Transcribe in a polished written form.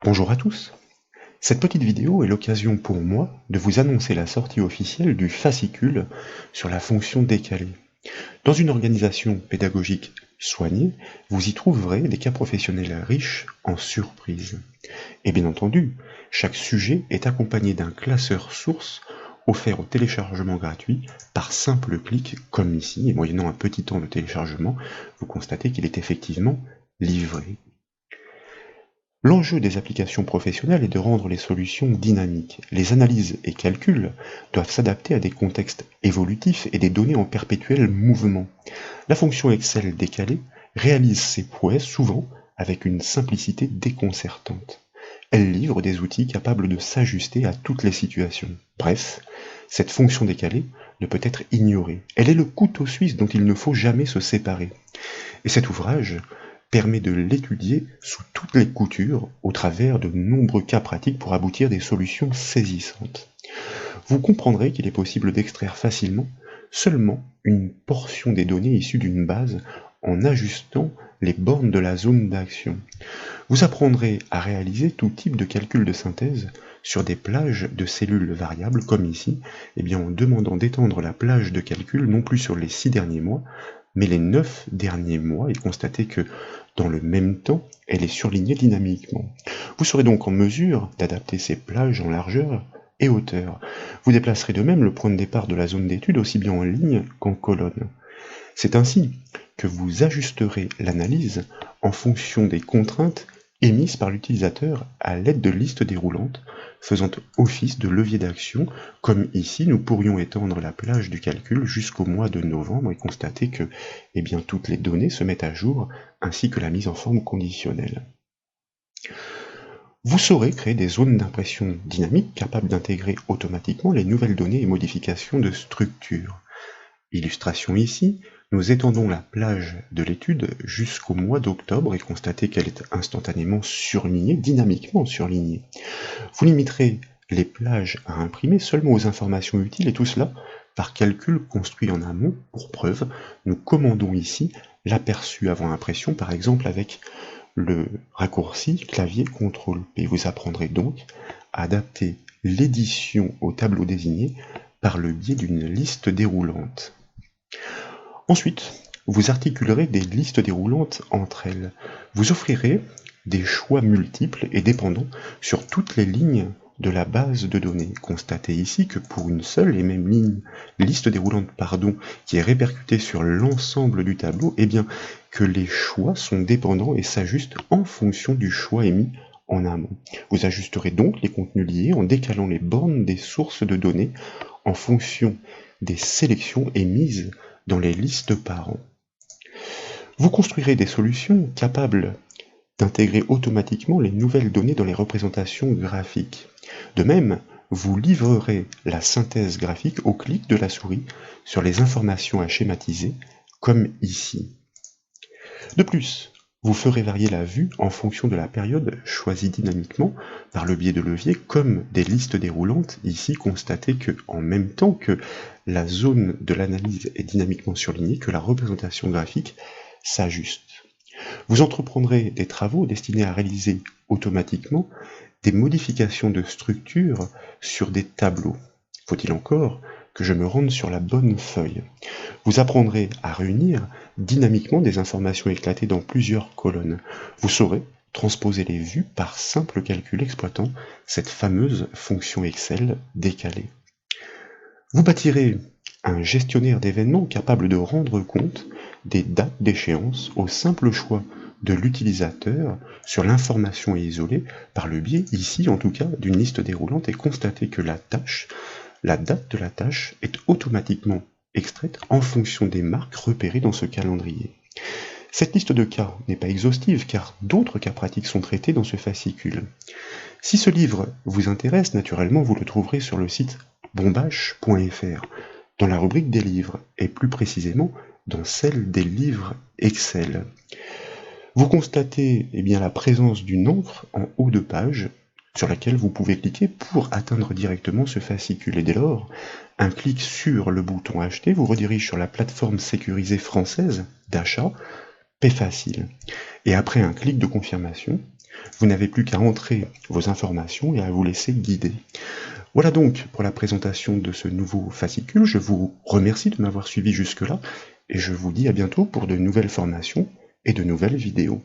Bonjour à tous. Cette petite vidéo est l'occasion pour moi de vous annoncer la sortie officielle du fascicule sur la fonction décalée. Dans une organisation pédagogique soignée, vous y trouverez des cas professionnels riches en surprises. Et bien entendu, chaque sujet est accompagné d'un classeur source offert au téléchargement gratuit par simple clic, comme ici, et moyennant un petit temps de téléchargement, vous constatez qu'il est effectivement livré. L'enjeu des applications professionnelles est de rendre les solutions dynamiques. Les analyses et calculs doivent s'adapter à des contextes évolutifs et des données en perpétuel mouvement. La fonction Excel décalée réalise ses prouesses souvent avec une simplicité déconcertante. Elle livre des outils capables de s'ajuster à toutes les situations. Bref, cette fonction décalée ne peut être ignorée. Elle est le couteau suisse dont il ne faut jamais se séparer. Et cet ouvrage permet de l'étudier sous toutes les coutures au travers de nombreux cas pratiques pour aboutir à des solutions saisissantes. Vous comprendrez qu'il est possible d'extraire facilement seulement une portion des données issues d'une base en ajustant les bornes de la zone d'action. Vous apprendrez à réaliser tout type de calcul de synthèse sur des plages de cellules variables comme ici, en demandant d'étendre la plage de calcul non plus sur les 6 derniers mois, mais les 9 derniers mois, et constatez que dans le même temps, elle est surlignée dynamiquement. Vous serez donc en mesure d'adapter ces plages en largeur et hauteur. Vous déplacerez de même le point de départ de la zone d'étude aussi bien en ligne qu'en colonne. C'est ainsi que vous ajusterez l'analyse en fonction des contraintes émises par l'utilisateur à l'aide de listes déroulantes faisant office de levier d'action, comme ici nous pourrions étendre la plage du calcul jusqu'au mois de novembre et constater que toutes les données se mettent à jour ainsi que la mise en forme conditionnelle. Vous saurez créer des zones d'impression dynamiques capables d'intégrer automatiquement les nouvelles données et modifications de structure. Illustration ici, nous étendons la plage de l'étude jusqu'au mois d'octobre et constatez qu'elle est instantanément surlignée, dynamiquement surlignée. Vous limiterez les plages à imprimer seulement aux informations utiles et tout cela par calcul construit en amont. Pour preuve, nous commandons ici l'aperçu avant impression, par exemple avec le raccourci clavier CTRL-P. Vous apprendrez donc à adapter l'édition au tableau désigné par le biais d'une liste déroulante. Ensuite, vous articulerez des listes déroulantes entre elles. Vous offrirez des choix multiples et dépendants sur toutes les lignes de la base de données. Constatez ici que pour une seule et même liste déroulante qui est répercutée sur l'ensemble du tableau, que les choix sont dépendants et s'ajustent en fonction du choix émis en amont. Vous ajusterez donc les contenus liés en décalant les bornes des sources de données en fonction des sélections émises dans les listes parents. Vous construirez des solutions capables d'intégrer automatiquement les nouvelles données dans les représentations graphiques. De même, vous livrerez la synthèse graphique au clic de la souris sur les informations à schématiser, comme ici. De plus, vous ferez varier la vue en fonction de la période choisie dynamiquement par le biais de leviers comme des listes déroulantes. Ici, constatez que en même temps que la zone de l'analyse est dynamiquement surlignée, que la représentation graphique s'ajuste. Vous entreprendrez des travaux destinés à réaliser automatiquement des modifications de structure sur des tableaux. Faut-il encore que je me rende sur la bonne feuille. Vous apprendrez à réunir dynamiquement des informations éclatées dans plusieurs colonnes. Vous saurez transposer les vues par simple calcul exploitant cette fameuse fonction Excel décalée. Vous bâtirez un gestionnaire d'événements capable de rendre compte des dates d'échéance au simple choix de l'utilisateur sur l'information isolée par le biais, ici en tout cas, d'une liste déroulante et constater que la date de la tâche est automatiquement extraite en fonction des marques repérées dans ce calendrier. Cette liste de cas n'est pas exhaustive car d'autres cas pratiques sont traités dans ce fascicule. Si ce livre vous intéresse, naturellement vous le trouverez sur le site bombache.fr, dans la rubrique des livres, et plus précisément dans celle des livres Excel. Vous constatez la présence d'une encre en haut de page sur laquelle vous pouvez cliquer pour atteindre directement ce fascicule. Et dès lors, un clic sur le bouton Acheter vous redirige sur la plateforme sécurisée française d'achat PayFacile. Et après un clic de confirmation, Vous n'avez plus qu'à entrer vos informations et à vous laisser guider. Voilà donc pour la présentation de ce nouveau fascicule. Je vous remercie de m'avoir suivi jusque-là et je vous dis à bientôt pour de nouvelles formations et de nouvelles vidéos.